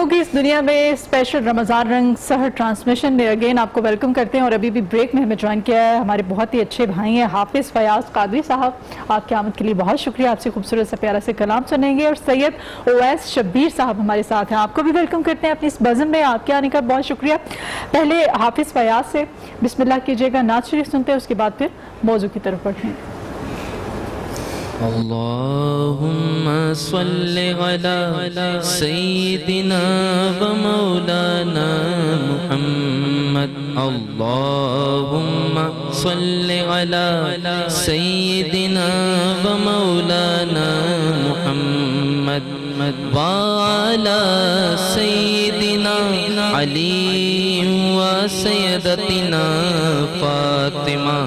رنگوں کی اس دنیا میں اسپیشل رمضان رنگ سحر ٹرانسمیشن میں اگین آپ کو ویلکم کرتے ہیں، اور ابھی بھی بریک میں ہمیں جوائن کیا ہے ہمارے بہت ہی اچھے بھائی ہیں حافظ فیاض قادری صاحب۔ آپ کی آمد کے لیے بہت شکریہ، آپ سے خوبصورت سا پیارا سے کلام سنیں گے، اور سید اویس شبیر صاحب ہمارے ساتھ ہیں، آپ کو بھی ویلکم کرتے ہیں اپنی اس بزم میں، آپ کے آنے کا بہت شکریہ۔ پہلے حافظ فیاض سے بسم اللہ کیجئے گا، نعت شریف سنتے ہیں، اس کے بعد پھر موضوع کی طرف بڑھیں۔ اللہم صلی علی سیدنا و مولانا محمد، اللہم صلی علی سیدنا و مولانا محمد وعلی سیدنا علی و سیدتنا فاطمہ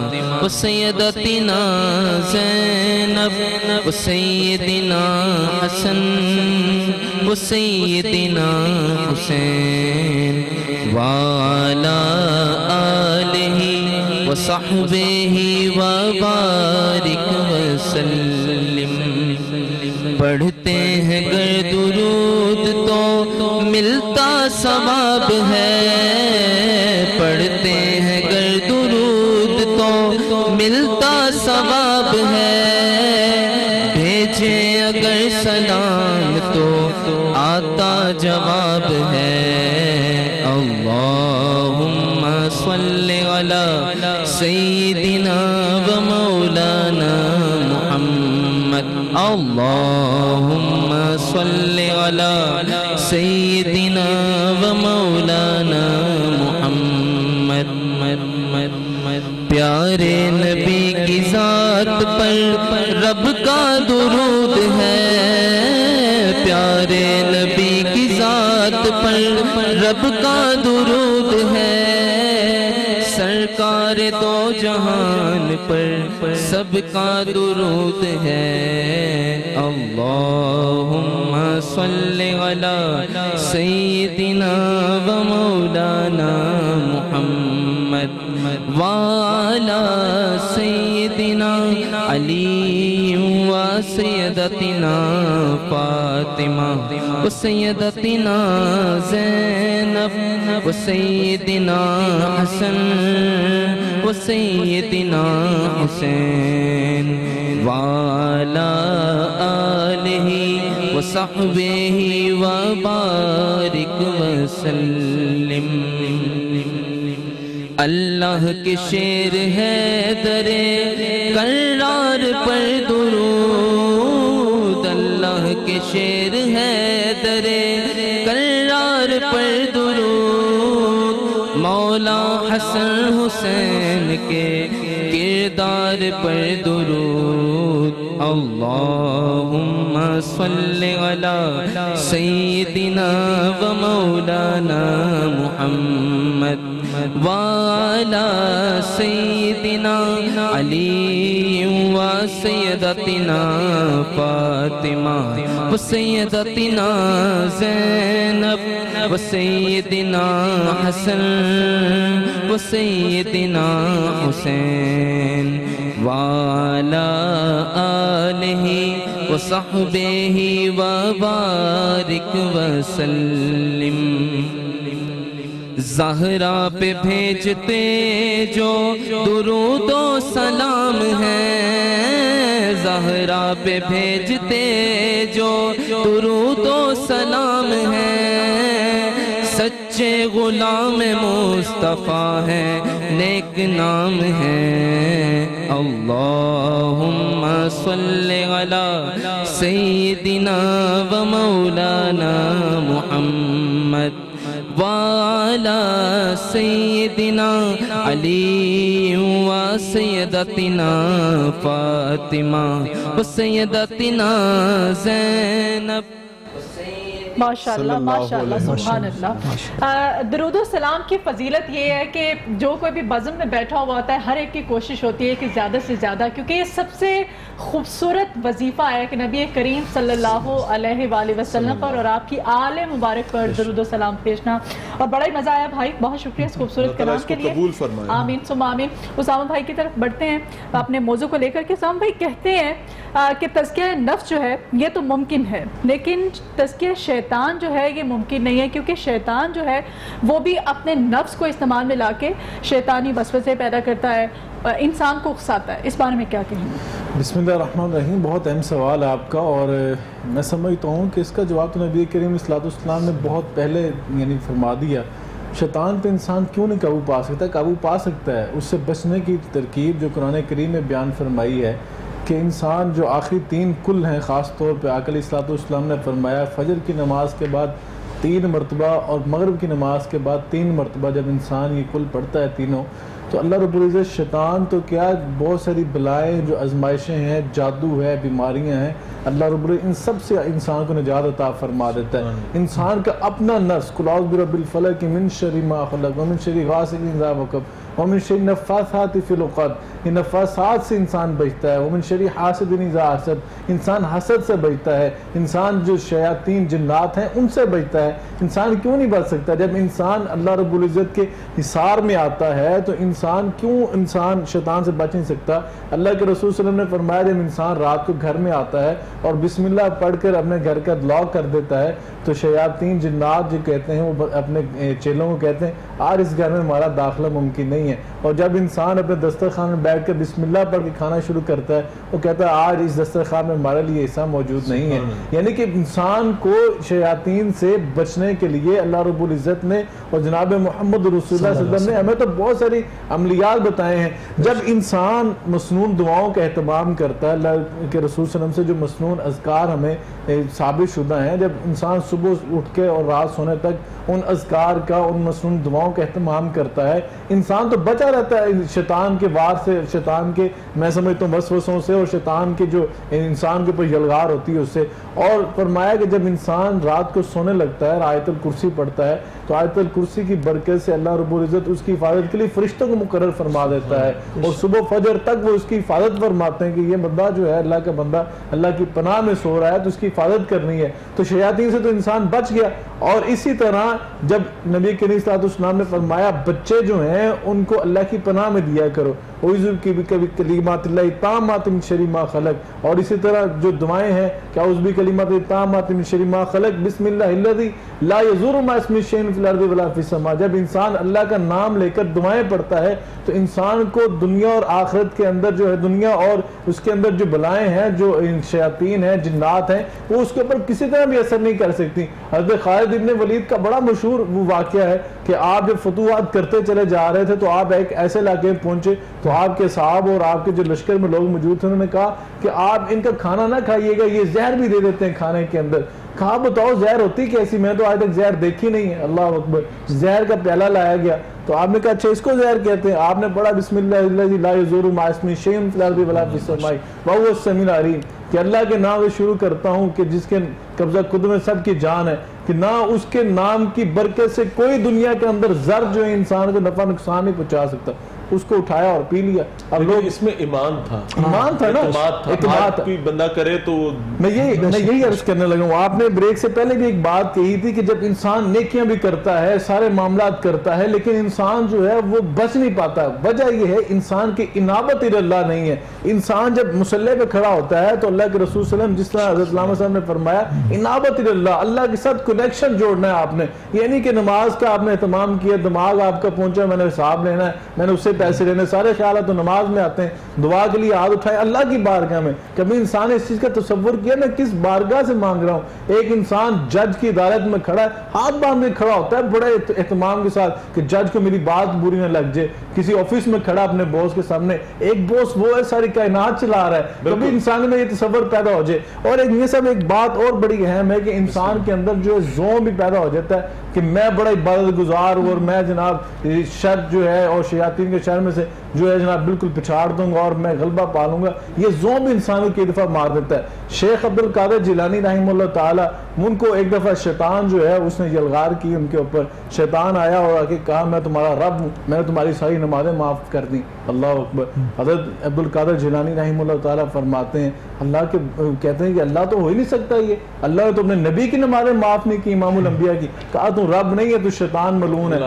و سیدتنا زینب و سیدنا حسن و سیدنا حسین وعلی آلہ و صحبہ و بارک وسلم۔ پڑھتے ہیں گر درود تو ملتا ثواب ہے، پڑھتے ہیں گر درود تو ملتا ثواب ہے، بھیجیں اگر سلام تو آتا جواب ہے۔ اللہم صلی علی سیدنا و مولانا محمد، اللہم صلی علی سیدنا و مولانا محمد۔ پیارے نبی کی ذات پر رب کا درود ہے، پیارے نبی کی ذات پر رب کا درود ہے، سرکار دو جہان پر سب کا درود ہے۔ اللہم صلی علی سیدنا و مولانا محمد وعلی سیدنا علی و سیدتنا فاطمہ و سیدتنا زینب و سیدنا حسن و سیدنا حسین وعلی آلہ و صحبہ و بارک وسلم۔ اللہ کے شیر ہے درے کرار پر درود، اللہ کے شیر ہے درے کرار پر درود، مولا حسن حسین کے کردار پر درود۔ اللہم صلی علی سیدنا و مولانا محمد وعلی سیدنا علی و سیدتنا فاطمہ و سیدتنا زینب و سیدنا حسن و سیدنا حسین وعلی آلہ و صحبہ و بارک وسلم۔ زہرا پہ بھیجتے جو درود و سلام ہے، زہرا پہ بھیجتے جو درود و سلام ہے، سچے غلام مصطفیٰ ہے، نیک نام ہے۔ اللہم صلی علی سیدنا و مولانا محمد وعلی سیدنا علی و سیدتنا فاطمہ و سیدتنا زینب۔ ماشاءاللہ ماشاءاللہ سبحان اللہ۔ درود و سلام کی فضیلت یہ ہے کہ جو کوئی بھی بزم میں بیٹھا ہوا ہوتا ہے، ہر ایک کی کوشش ہوتی ہے کہ زیادہ سے زیادہ، کیونکہ یہ سب سے خوبصورت وظیفہ ہے کہ نبی کریم صلی اللہ علیہ وآلہ وسلم پر اور آپ کی آل مبارک پر درود و سلام بھیجنا، اور بڑا ہی مزہ آیا بھائی، بہت شکریہ اس خوبصورت کلام کے لیے، آمین ثم آمین۔ اسامہ بھائی کی طرف بڑھتے ہیں اپنے موضوع کو لے کر کے۔ اسامہ بھائی کہتے ہیں کہ تزکیہ نفس جو ہے یہ تو ممکن ہے، لیکن تزکیہ شیطان شیطان جو ہے یہ ممکن نہیں ہے، کیونکہ شیطان جو ہے وہ بھی اپنے نفس کو استعمال میں لا کے شیطانی وسوسے پیدا کرتا ہے، انسان کو اکساتا ہے. اس بارے میں کیا کہیں گے؟ بسم اللہ الرحمن الرحیم. بہت اہم سوال ہے آپ کا، اور میں سمجھتا ہوں کہ اس کا جواب تو نبی کریم صلی اللہ علیہ وسلم نے بہت پہلے فرما دیا. شیطان پہ انسان کیوں نہیں قابو پا سکتا؟ قابو پا سکتا ہے. اس سے بچنے کی ترکیب جو قرآن کریم میں بیان فرمائی ہے کہ انسان جو آخری 3 کل ہیں، خاص طور پہ آقا علیہ الصلوۃ والسلام نے فرمایا فجر کی نماز کے بعد 3 مرتبہ اور مغرب کی نماز کے بعد 3 مرتبہ جب انسان یہ کل پڑھتا ہے تینوں، تو اللہ رب العزت شیطان تو کیا بہت ساری بلائیں جو آزمائشیں ہیں، جادو ہے، بیماریاں ہیں، اللہ رب العزت ان سب سے انسان کو نجات عطا فرما دیتا ہے. انسان کا اپنا نفس قل اعوذ برب الفلق من شر ما خلق ومن شر غاسق اذا وقب ومن شر النفاثات فی العقد، یہ نفاثات سے انسان بچتا ہے. ومن شر حاسد اذا حسد، انسان حسد سے بچتا ہے. انسان جو شیاطین جنات ہیں ان سے بچتا ہے. انسان کیوں نہیں بچ سکتا؟ جب انسان اللہ رب العزت کے حصار میں آتا ہے تو انسان شیطان سے بچ نہیں سکتا. اللہ کے رسول صلی اللہ علیہ وسلم نے فرمایا جب انسان رات کو گھر میں آتا ہے اور بسم اللہ پڑھ کر اپنے گھر کا لاک کر دیتا ہے تو شیاطین جنات جو کہتے ہیں وہ اپنے چیلوں کو کہتے ہیں آج اس گھر میں ہمارا داخلہ ممکن نہیں ہے. اور جب انسان اپنے دسترخوان میں بیٹھ کر بسم اللہ پڑھ کے کھانا شروع کرتا ہے وہ کہتا ہے آج اس دسترخوان میں ہمارے لیے حصہ موجود نہیں ہے. یعنی کہ انسان کو شیاطین سے بچنے کے لیے اللہ رب العزت نے اور جناب محمد رسول اللہ صلی اللہ علیہ وسلم نے ہمیں تو بہت ساری عملیات بتائے ہیں. جب انسان مسنون دعاؤں کا اہتمام کرتا ہے، اللہ کے رسول صلی اللہ علیہ وسلم سے جو مسنون اذکار ہمیں ثابت شدہ ہیں، جب انسان صبح اٹھ کے اور رات سونے تک ان اذکار کا، ان مسنون دعاؤں کا اہتمام کرتا ہے، انسان تو بچا رہتا ہے شیطان کے وار سے، شیطان کے میں سمجھتا ہوں وسوسوں سے، اور شیطان کے جو انسان کے اوپر یلغار ہوتی ہے اس سے. اور فرمایا کہ جب انسان رات کو سونے لگتا ہے آیت الکرسی پڑھتا ہے تو آیت الکرسی کی برکت سے اللہ رب العزت اس کی حفاظت کے لیے فرشتوں کو مقرر فرما دیتا ہے، اور صبح فجر تک وہ اس کی حفاظت فرماتے ہیں کہ یہ بندہ جو ہے اللہ کا بندہ اللہ کی پناہ میں سو رہا ہے تو اس کی حفاظت کرنی ہے. تو شیاطین سے تو انسان بچ گیا. اور اسی طرح جب نبی کریم صلی اللہ علیہ وسلم نے فرمایا بچے جو ہیں ان کو اللہ کی پناہ میں دیا کرو، اعوذ بکلمات اللہ التامات من شر ما خلق. اور اسی طرح جو دعائیں ہیں کہ اعوذ بکلمات التامات من شر ما خلق بسم اللہ الذی لا یضر مع اسمہ شیء فی الارض ولا فی السماء. جب انسان اللہ کا نام لے کر دعائیں پڑھتا ہے تو انسان کو دنیا اور آخرت کے اندر جو ہے، دنیا اور اس کے اندر جو بلائیں ہیں، جو شیاطین ہیں، جنات ہیں، وہ اس کے اوپر کسی طرح بھی اثر نہیں کر سکتی. حضرت خالد ابن ولید کا بڑا مشہور وہ واقعہ ہے کہ آپ جب فتوحات کرتے چلے جا رہے تھے تو آپ ایک ایسے علاقے میں پہنچے تو آپ کے صحاب اور آپ کے جو لشکر میں لوگ موجود تھے انہوں نے کہا کہ آپ ان کا کھانا نہ کھائیے گا، یہ زہر بھی دے دیتے ہیں کھانے کے اندر. کہا بتاؤ زہر ہوتی کیسی؟ میں تو آج تک زہر دیکھی نہیں ہے. اللہ اکبر. زہر کا پیالہ لایا گیا تو آپ نے کہا اچھا اس کو زہر کہتے ہیں. آپ نے پڑھا بسم اللہ الذی لا یضر مع اسمہ شیء فی الارض ولا فی السماء وہو السمیع العلیم، کہ اللہ کے نام سے شروع کرتا ہوں کہ جس کے قبضہ خود میں سب کی جان ہے، کہ نہ اس کے نام کی برکت سے کوئی دنیا کے اندر ذر جو ہے انسان کو نفع نقصان نہیں پہنچا سکتا. اس کو اٹھایا اور پی لیا. اب لوگ اس میں ایمان تھا نا، اعتماد کوئی بندہ کرے تو میں یہی عرض کرنے لگا ہوں. آپ نے بریک سے پہلے بھی ایک بات کہی تھی کہ جب انسان نیکیاں بھی کرتا ہے، سارے معاملات کرتا ہے، لیکن انسان جو ہے وہ بچ نہیں پاتا. وجہ یہ ہے انسان کی انابت اللہ نہیں ہے. انسان جب مصلی پہ کھڑا ہوتا ہے تو اللہ کے رسول صلی اللہ علیہ وسلم جس طرح حضرت علامہ صاحب نے فرمایا انابت اللہ کے ساتھ کنیکشن جوڑنا ہے آپ نے. یعنی کہ نماز کا آپ نے اہتمام کیا، دماغ آپ کا پہنچا میں نے حساب لینا ہے، میں نے اس سے پیسے لینے، سارے خیالات تو نماز میں آتے ہیں. دعا کے لیے ہاتھ اٹھائے اللہ کی بارگاہ میں. کبھی انسان نے اس چیز کا تصور کیا میں کس بارگاہ سے مانگ رہا ہوں؟ ایک انسان جج کی عدالت میں کھڑا ہے، ہاتھ باندھ کے کھڑا ہوتا ہے بڑے اہتمام کے ساتھ کہ جج کو میری بات بری نہ لگ جائے. کسی آفس میں کھڑا اپنے باس کے سامنے، ایک باس وہ ہے ساری کائنات چلا رہا ہے، کبھی انسان میں یہ تصور پیدا ہو جائے. اور یہ سب ایک بات اور بڑی اہم ہے کہ انسان کے اندر جو ذوق بھی پیدا ہو جاتا ہے کہ میں بڑا عبادت گزار ہوں اور میں جناب شر جو ہے اور شیاطین کے شر میں سے جو ہے جناب بالکل پچھاڑ دوں گا اور میں غلبہ پالوں گا. یہ ذوق بھی انسانوں کی دفعہ مار دیتا ہے. شیخ عبد القادر جیلانی رحمہ اللہ تعالی ان کو ایک دفعہ شیطان جو ہے اس نے یلغار کی ان کے اوپر. شیطان آیا اور آ کے کہا میں تمہارا رب ہوں، میں نے تمہاری ساری نمازیں معاف کر دی. اللہ اکبر. حضرت عبد القادر جیلانی رحمہ اللہ تعالی فرماتے ہیں اللہ کے کہتے ہیں کہ اللہ تو ہو ہی نہیں سکتا، یہ اللہ نے تو اپنے نبی کی نمازیں معاف نہیں کی، امام الانبیاء کی. کہا تو رب نہیں ہے تو شیطان ملعون ہے.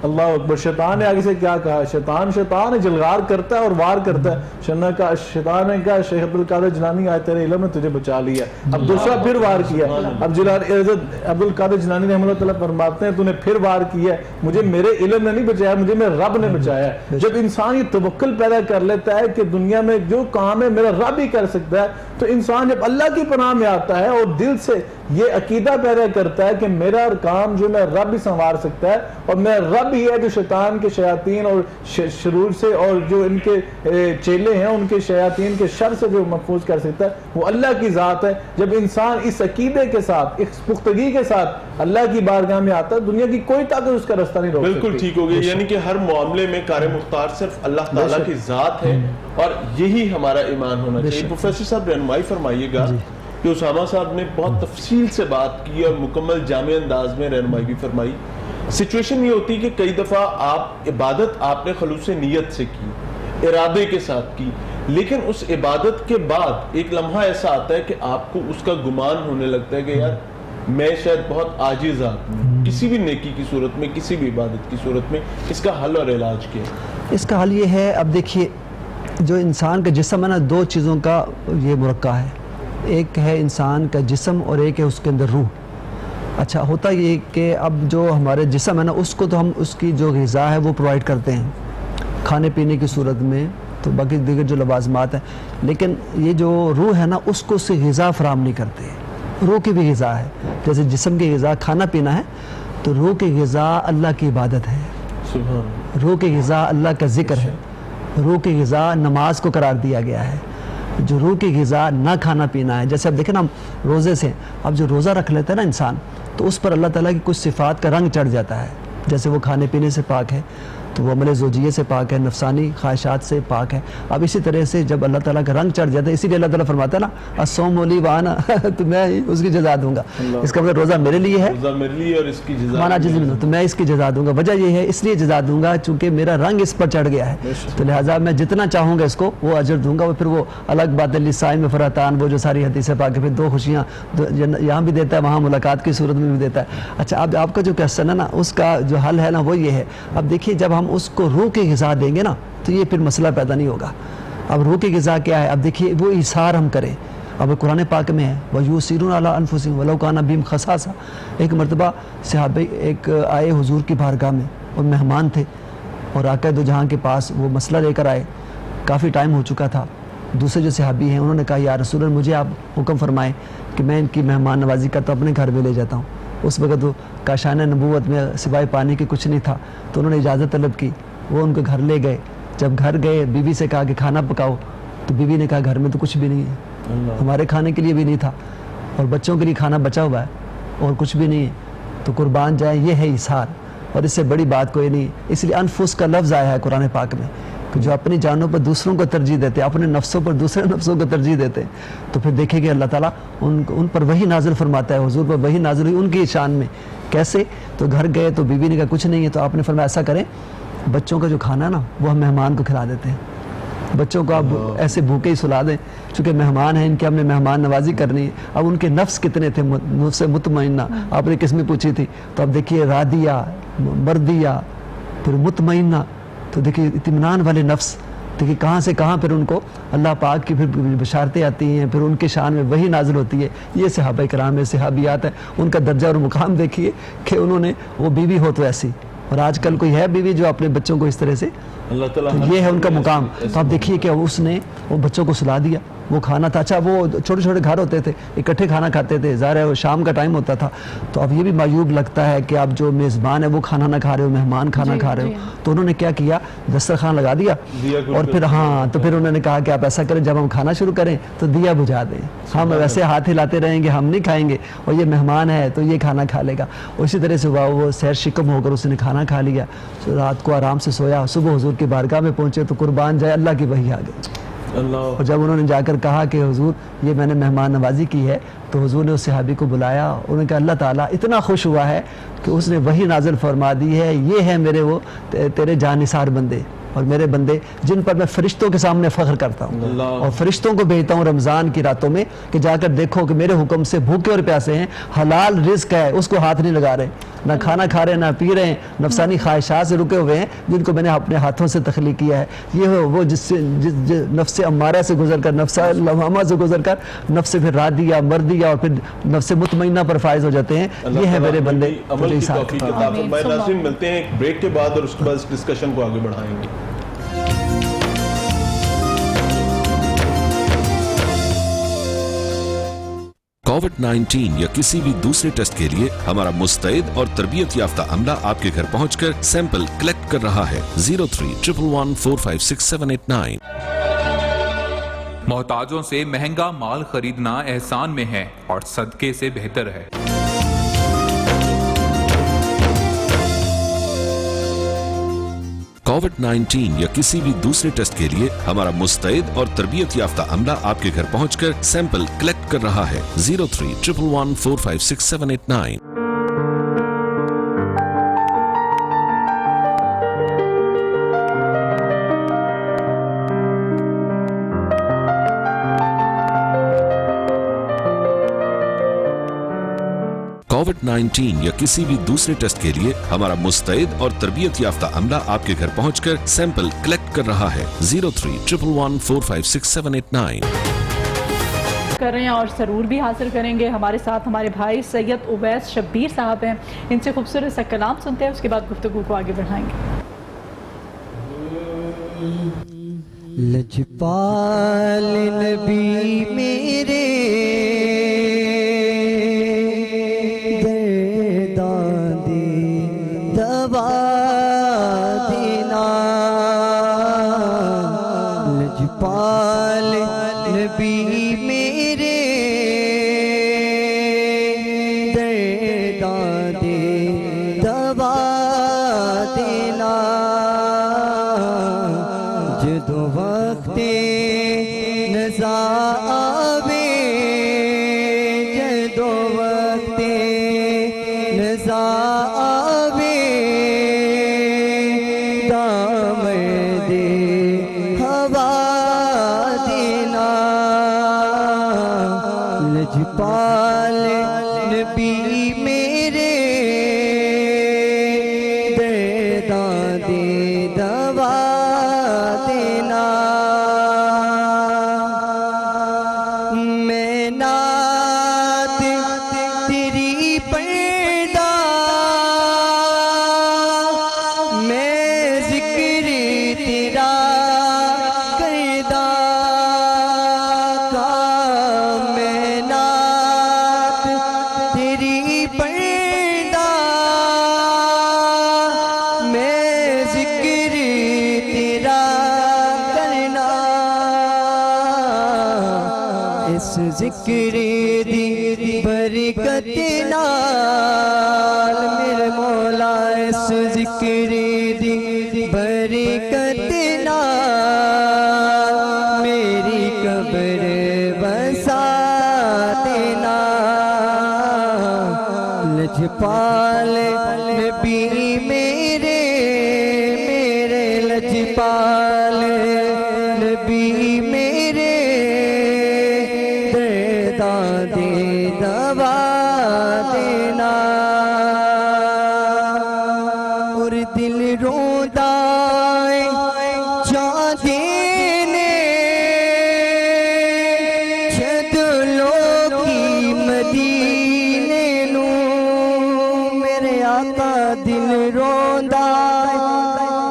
اللہ اکبر. شیطان نے آگے سے کیا کہا؟ شیطان ہے الغار کرتا ہے اور وار کرتا ہے. شیطان نے کہا شیخ عبد القادر جیلانی آج تیرے علم نے تجھے بچا لیا, اب دوسرا پھر وار کیا. اب عبد القادر جیلانی رحمۃ اللہ تعالیٰ فرماتے ہیں تو نے پھر وار کیا ہے, مجھے میرے علم نے نہیں بچایا, مجھے میرے رب نے بچایا ہے. جب انسان یہ توکل پیدا کر لیتا ہے کہ دنیا میں جو کام ہے میرا رب ہی کر سکتا ہے, تو انسان جب اللہ کی پناہ میں آتا ہے اور دل سے یہ عقیدہ پیدا کرتا ہے کہ میرا کام جو میں رب ہی سنوار سکتا ہے, اور میرا رب ہی ہے جو شیطان کے شیاطین اور شرور سے اور جو ان کے چیلے ہیں ان کے شیاطین کے شر سے جو محفوظ کر سکتا ہے وہ اللہ کی ذات ہے. جب انسان اس عقیدے کے ساتھ, اس پختگی کے ساتھ اللہ کی بارگاہ میں آتا ہے, دنیا کی کوئی طاقت اس کا رستہ نہیں روک سکتی. بالکل ٹھیک ہو گیا, یعنی کہ ہر معاملے میں کار مختار صرف اللہ تعالیٰ کی ذات ہے, اور یہی ہمارا ایمان ہونا چاہیے. پروفیسر صاحب رہنمائی فرمائیے گا کہ اسامہ صاحب نے بہت تفصیل سے بات کی اور مکمل جامع انداز میں رہنمائی بھی فرمائی. سچویشن یہ ہوتی کہ کئی دفعہ آپ عبادت آپ نے خلوص نیت سے کی, ارادے کے ساتھ کی, لیکن اس عبادت کے بعد ایک لمحہ ایسا آتا ہے کہ آپ کو اس کا گمان ہونے لگتا ہے کہ یار میں شاید بہت عاجز ہوں کسی بھی نیکی کی صورت میں, کسی بھی عبادت کی صورت میں. اس کا حل اور علاج کیا ہے؟ اس کا حل یہ ہے, اب دیکھیے جو انسان کا جسم ہے نا, دو چیزوں کا یہ مرکب ہے. ایک ہے انسان کا جسم اور ایک ہے اس کے اندر روح. اچھا ہوتا یہ کہ اب جو ہمارے جسم ہے نا اس کو تو ہم اس کی جو غذا ہے وہ پرووائڈ کرتے ہیں کھانے پینے کی صورت میں, تو باقی دیگر جو لوازمات ہیں, لیکن یہ جو روح ہے نا اس کو اس سے غذا فراہم نہیں کرتے. روح کی بھی غذا ہے, جیسے جسم کی غذا کھانا پینا ہے, تو روح کی غذا اللہ کی عبادت ہے, روح کی غذا اللہ کا ذکر ہے, روح کی غذا نماز کو قرار دیا گیا ہے. جو روح کی غذا نہ کھانا پینا ہے, جیسے اب دیکھیں نا ہم روزے سے, اب جو روزہ رکھ لیتا ہے نا انسان, تو اس پر اللہ تعالیٰ کی کچھ صفات کا رنگ چڑھ جاتا ہے. جیسے وہ کھانے پینے سے پاک ہے, تو وہ عمل زوجیے سے پاک ہے, نفسانی خواہشات سے پاک ہے. اب اسی طرح سے جب اللہ تعالیٰ کا رنگ چڑھ جاتا ہے, اسی لیے اللہ تعالیٰ فرماتا ہے نا الصوم لی وانا, تو میں اس کی جزا دوں گا. اس کا مطلب روزہ میرے لیے ہے, روزہ میرے لیے اور اس کی جزا تو میں اس کی جزا دوں گا. وجہ یہ ہے اس لیے جزا دوں گا چونکہ میرا رنگ اس پر چڑھ گیا ہے, تو لہٰذا میں جتنا چاہوں گا اس کو وہ اجر دوں گا. وہ پھر وہ الگ بات لسائم میں فرحتان, وہ جو ساری حدیثیں پاک ہے, پھر دو خوشیاں یہاں بھی دیتا ہے, وہاں ملاقات کی صورت میں بھی دیتا ہے. اچھا اب آپ کا جو کویسچن ہے نا اس کا جو حل ہے نا وہ یہ ہے, اب دیکھیے جب ہم اس کو روح کی غذا دیں گے نا تو یہ پھر مسئلہ پیدا نہیں ہوگا. اب روح کی غذا کیا ہے, اب دیکھیے وہ ایثار ہم کریں. اب قرآن پاک میں ہے وَيُؤْثِرُونَ عَلَىٰ أَنفُسِهِمْ وَلَوْ كَانَ بِهِمْ خَصَاصَةٌ. ایک مرتبہ صحابہ ایک آئے حضور کی بارگاہ میں, اور مہمان تھے, اور آقا دو جہاں کے پاس وہ مسئلہ لے کر آئے. کافی ٹائم ہو چکا تھا. دوسرے جو صحابی ہیں انہوں نے کہا یا رسول اللہ مجھے آپ حکم فرمائیں کہ میں ان کی مہمان نوازی کرتا ہوں, اپنے گھر میں لے جاتا ہوں. اس وقت وہ کاشان نبوت میں سوائے پانی کے کچھ نہیں تھا, تو انہوں نے اجازت طلب کی. وہ ان کو گھر لے گئے. جب گھر گئے بیوی سے کہا کہ کھانا پکاؤ, تو بیوی نے کہا گھر میں تو کچھ بھی نہیں ہے, ہمارے کھانے کے لیے بھی نہیں تھا, اور بچوں کے لیے کھانا بچا ہوا ہے اور کچھ بھی نہیں ہے, تو قربان جائیں. یہ ہے ایثار, اور اس سے بڑی بات کوئی نہیں. اس لیے انفس کا لفظ آیا ہے قرآن پاک میں کہ جو اپنی جانوں پر دوسروں کو ترجیح دیتے ہیں, اپنے نفسوں پر دوسرے نفسوں کو ترجیح دیتے ہیں, تو پھر دیکھیں کہ اللہ تعالیٰ ان پر وہی نازل فرماتا ہے. حضور پر وہی نازل ہوئی ان کی شان میں. کیسے؟ تو گھر گئے تو بیوی نے کہا کچھ نہیں ہے, تو آپ نے فرمایا ایسا کریں بچوں کا جو کھانا ہے نا وہ ہم مہمان کو کھلا دیتے ہیں. بچوں کو آپ ایسے بھوکے ہی سلا دیں, چونکہ مہمان ہیں, ان کی ہم نے مہمان نوازی کرنی ہے. اب ان کے نفس کتنے تھے, نفس مطمئنہ آپ نے کس میں پوچھی تھی, تو اب دیکھیے راضیہ, مردیہ, پھر مطمئنہ, تو دیکھیے اطمینان والے نفس. دیکھیے کہاں سے کہاں پھر ان کو اللہ پاک کی پھر بشارتیں آتی ہیں, پھر ان کے شان میں وہی نازل ہوتی ہے. یہ صحابہ کرام ہے, صحابیات ہیں, ان کا درجہ اور مقام دیکھیے کہ انہوں نے, وہ بیوی ہو تو ایسی, اور آج کل کوئی ہے بیوی جو اپنے بچوں کو اس طرح سے, اللہ تعالیٰ یہ ہے ان کا مقام. تو آپ دیکھیے کہ اس نے وہ بچوں کو سلا دیا, وہ کھانا تھا. اچھا وہ چھوٹے چھوٹے گھر ہوتے تھے, اکٹھے کھانا کھاتے تھے, ظاہر ہے وہ شام کا ٹائم ہوتا تھا. تو اب یہ بھی معیوب لگتا ہے کہ اب جو میزبان ہے وہ کھانا نہ کھا رہے ہو, مہمان کھانا کھا رہے ہو. تو انہوں نے کیا کیا, دسترخوان لگا دیا, اور پھر ہاں تو پھر انہوں نے کہا کہ آپ ایسا کریں جب ہم کھانا شروع کریں تو دیا بجھا دیں, ہم ویسے ہاتھ ہلاتے رہیں گے, ہم نہیں کھائیں گے, اور یہ مہمان ہے تو یہ کھانا کھا لے گا. اسی طرح سے وہ سیر شکم ہو کر اس نے کھانا کھا لیا, رات کو آرام سے سویا, صبح حضور کی بارگاہ میں پہنچے تو قربان جائے اللہ کی وحی آ گئی. اور جب انہوں نے جا کر کہا کہ حضور یہ میں نے مہمان نوازی کی ہے, تو حضور نے اس صحابی کو بلایا, انہوں نے کہا اللہ تعالیٰ اتنا خوش ہوا ہے کہ اس نے وہی نازل فرما دی ہے, یہ ہے میرے وہ تیرے جانثار بندے, اور میرے بندے جن پر میں فرشتوں کے سامنے فخر کرتا ہوں اور فرشتوں کو بھیجتا ہوں رمضان کی راتوں میں کہ جا کر دیکھو کہ میرے حکم سے بھوکے اور پیاسے ہیں، حلال رزق ہے اس کو ہاتھ نہیں لگا رہے، نہ کھانا کھا رہے نہ پی رہے ہیں، نفسانی خواہشات سے رکے ہوئے ہیں جن کو میں نے اپنے ہاتھوں سے تخلیق کیا ہے۔ یہ وہ جس نفس امارہ سے گزر کر، نفس لوامہ سے گزر کر نفس پھر راضیہ مرضیہ اور پھر نفس مطمئنہ پر فائز ہو جاتے ہیں۔ یہ ہے میرے بندے عمل کی توفیق عطا فرمائے۔ ناظرین ملتے ہیں ایک بریک کے بعد اور اس کے بعد اس ڈسکشن کو آگے بڑھائیں گے۔ کووڈ-19 یا کسی بھی دوسرے ٹیسٹ کے لیے ہمارا مستعد اور تربیت یافتہ عملہ آپ کے گھر پہنچ کر سیمپل کلیکٹ کر رہا ہے۔ 031114568789۔ محتاجوں سے مہنگا مال خریدنا احسان میں ہے اور صدقے سے بہتر ہے۔ کووڈ-19 یا کسی بھی دوسرے ٹیسٹ کے لیے ہمارا مستعد اور تربیت یافتہ عملہ آپ کے گھر پہنچ کر سیمپل کلیکٹ کر رہا ہے۔ 031114568789۔ کووڈ-19 یا کسی بھی دوسرے ٹیسٹ کے لیے ہمارا مستعد اور تربیت یافتہ عملہ آپ کے گھر پہنچ کر سیمپل کلیکٹ کر رہا ہے۔ 031114568789۔ کر رہے ہیں اور سرور بھی حاصل کریں گے۔ ہمارے ساتھ ہمارے بھائی سید اویس شبیر صاحب ہیں، ان سے خوبصورت سا کلام سنتے ہیں، اس کے بعد گفتگو کو آگے بڑھائیں گے۔ لجپال نبی میرے لجپال نبی میرے دادے دبا دینا، جدو وقت نزا آوے، جدو وقت نزا آوے، دامن دے ہوا دینا، لجپال نبی میرے دادے دوا دینا۔ میں نعت تیری پڑھدا، میں ذکر تیرا کردا، میں نعت تیری پڑھدا، میں ذکر تیرا کرنا، اس ذکر دی برکت نال میرے مولا، اس ذکر دی برکت نال میری قبر بسا دینا، لجپال نبی میرے لجپال نبی میرے دادے دوا دینا، اور دل روندا چاہتے نے جد لوکی مدینے نو، میرے آقا دل روندا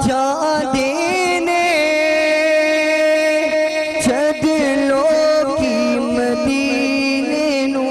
چاہتے نے جد لوکی مدینے نو،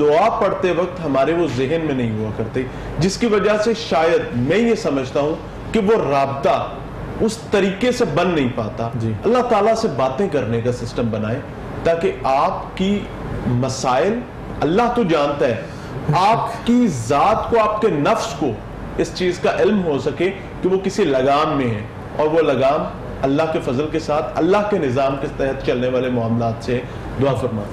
دعا پڑھتے وقت ہمارے وہ ذہن میں نہیں ہوا کرتے، جس کی وجہ سے شاید میں یہ سمجھتا ہوں کہ وہ رابطہ اس طریقے سے بن نہیں پاتا۔ اللہ تعالیٰ سے باتیں کرنے کا سسٹم بنائے تاکہ آپ کی مسائل اللہ تو جانتا ہے، آپ کی ذات کو، آپ کے نفس کو اس چیز کا علم ہو سکے کہ وہ کسی لگام میں ہے، اور وہ لگام اللہ کے فضل کے ساتھ اللہ کے نظام کے تحت چلنے والے معاملات سے۔ دعا فرمائیں۔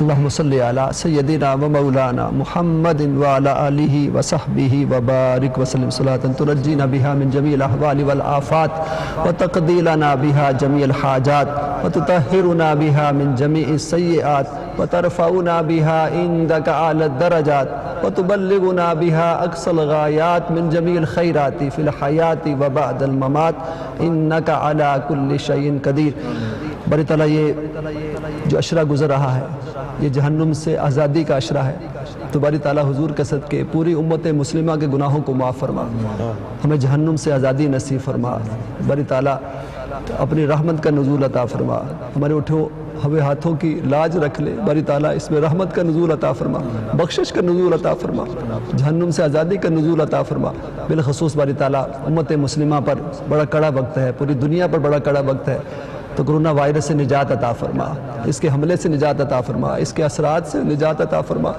اللہم صلی علی سیدنا و مولانا محمد وعلی آلہ وصحبہ وبارک وسلم صلاۃ تنجینا بها من جمیع الاحوال والآفات وتقضی لنا بها جمیع الحاجات وتطہرنا بها من جمیع السیئات وترفعنا بها عندک اعلی الدرجات وتبلغنا بها اقصى الغایات من جمیع الخیرات فی الحیات وبعد الممات انک علی کل شیء قدیر۔ باری تعالیٰ یہ جو عشرہ گزر رہا ہے یہ جہنم سے آزادی کا عشرہ ہے، تو باری تعالیٰ حضور کے صدقے پوری امت مسلمہ کے گناہوں کو معاف فرما، ہمیں جہنم سے آزادی نصیب فرما۔ باری تعالیٰ اپنی رحمت کا نزول عطا فرما، ہمارے اٹھو ہوئے ہاتھوں کی لاج رکھ لے، باری تعالیٰ اس میں رحمت کا نزول عطا فرما، بخشش کا نزول عطا فرما، جہنم سے آزادی کا نزول عطا فرما۔ بالخصوص باری تعالیٰ امت مسلمہ پر بڑا کڑا وقت ہے، پوری دنیا پر بڑا کڑا وقت ہے، تو کرونا وائرس سے نجات عطا فرما، اس کے حملے سے نجات عطا فرما، اس کے اثرات سے نجات عطا فرما۔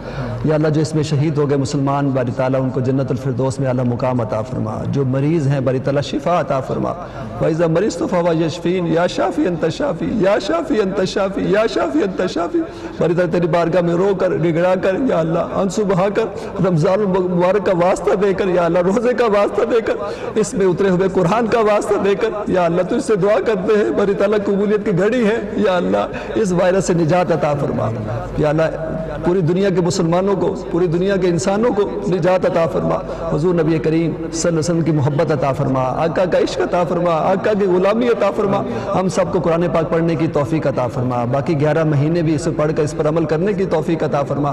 یا اللہ جو اس میں شہید ہو گئے مسلمان، باری تعالیٰ ان کو جنت الفردوس میں اعلیٰ مقام عطا فرما۔ جو مریض ہیں باری تعالیٰ شفا عطا فرما۔ وَإِذَا مَرِضْتُ فَهُوَ يَشْفِينِ، یا شافی انت شافی، یا شافی انت شافی، یا شافی انت شافی۔ باری تعالیٰ تیری بارگاہ میں رو کر، گڑگڑا کر، یا اللہ آنسو بہا کر، رمضان المبارک کا واسطہ دے کر، یا اللہ روزے کا واسطہ دے کر، اس میں اترے ہوئے قرآن کا واسطہ دے کر، یا اللہ تو اس سے دعا کرتے ہیں، باری تعالیٰ قبولیت کی گھڑی ہے، یا اللہ اس وائرس سے نجات عطا فرما۔ یا اللہ پوری دنیا کے مسلمانوں کو، پوری دنیا کے انسانوں کو نجات عطا فرما۔ حضور نبی کریم صلی اللہ علیہ وسلم کی محبت عطا فرما، آقا کا عشق عطا فرما، آقا کی غلامی عطا فرما۔ ہم سب کو قرآن پاک پڑھنے کی توفیق عطا فرما، باقی 11 مہینے بھی اسے پڑھ کر اس پر عمل کرنے کی توفیق عطا فرما،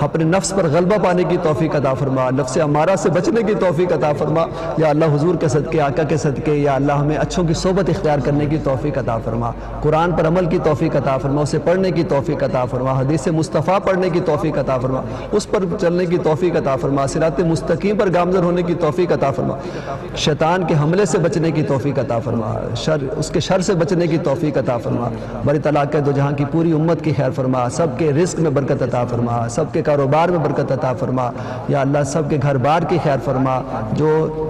اپنے نفس پر غلبہ پانے کی توفیق عطا فرما، نفس امارہ سے بچنے کی توفیق عطا فرما۔ یا اللہ حضور کے صدقے، آقا کے صدقے، یا اللہ ہمیں اچھوں کی صحبت اختیار کرنے کی توفیق عطا فرما، قرآن پر عمل کی توفیق عطا فرما، اسے پڑھنے کی توفیق عطا فرما، حدیث مصطفیٰ پڑھنے کی توفیق عطا فرما، اس پر چلنے کی توفیق عطا فرما، صراط مستقیم پر گامزن ہونے کی توفیق عطا فرما، شیطان کے حملے سے بچنے کی توفیق عطا فرما، اس کے شر سے بچنے کی توفیق عطا فرما۔ باری تعالیٰ کے دو جہاں کی پوری امت کی خیر فرما، سب کے رزق میں برکت عطا فرما، سب کے کاروبار میں برکت عطا فرما، یا اللہ سب کے گھر بار کی خیر فرما۔ جو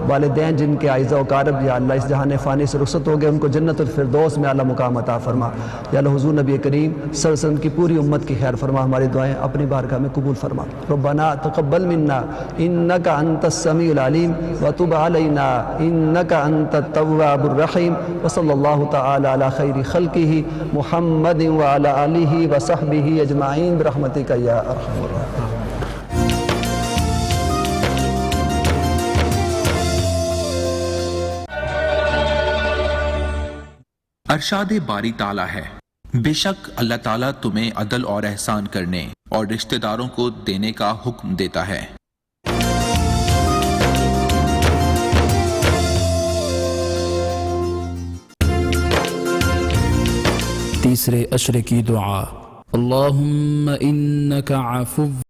والدین جن کے عائزہ و اقارب یا اللہ اس جہان فانی سے رخصت ہو گئے، ان کو جنت الفردوس میں اعلیٰ مقام عطا فرما۔ یا اللہ حضور نبی کریم صلی اللہ علیہ وسلم کی پوری امت کی خیر فرما، ہماری دعائیں اپنی بارگاہ میں قبول فرما۔ ربنا تقبل منا انک انت السمیع العلیم وتب علینا انک انت التواب الرحیم، وصلی اللہ تعالی علی خیر خلقہ محمد وعلی آلہ وصحبہ اجمعین برحمتک یا ارحم الراحمین۔ ارشاد باری تعالیٰ ہے، بے شک اللہ تعالیٰ تمہیں عدل اور احسان کرنے اور رشتہ داروں کو دینے کا حکم دیتا ہے۔ تیسرے عشرے کی دعا۔ اللہم انک عفو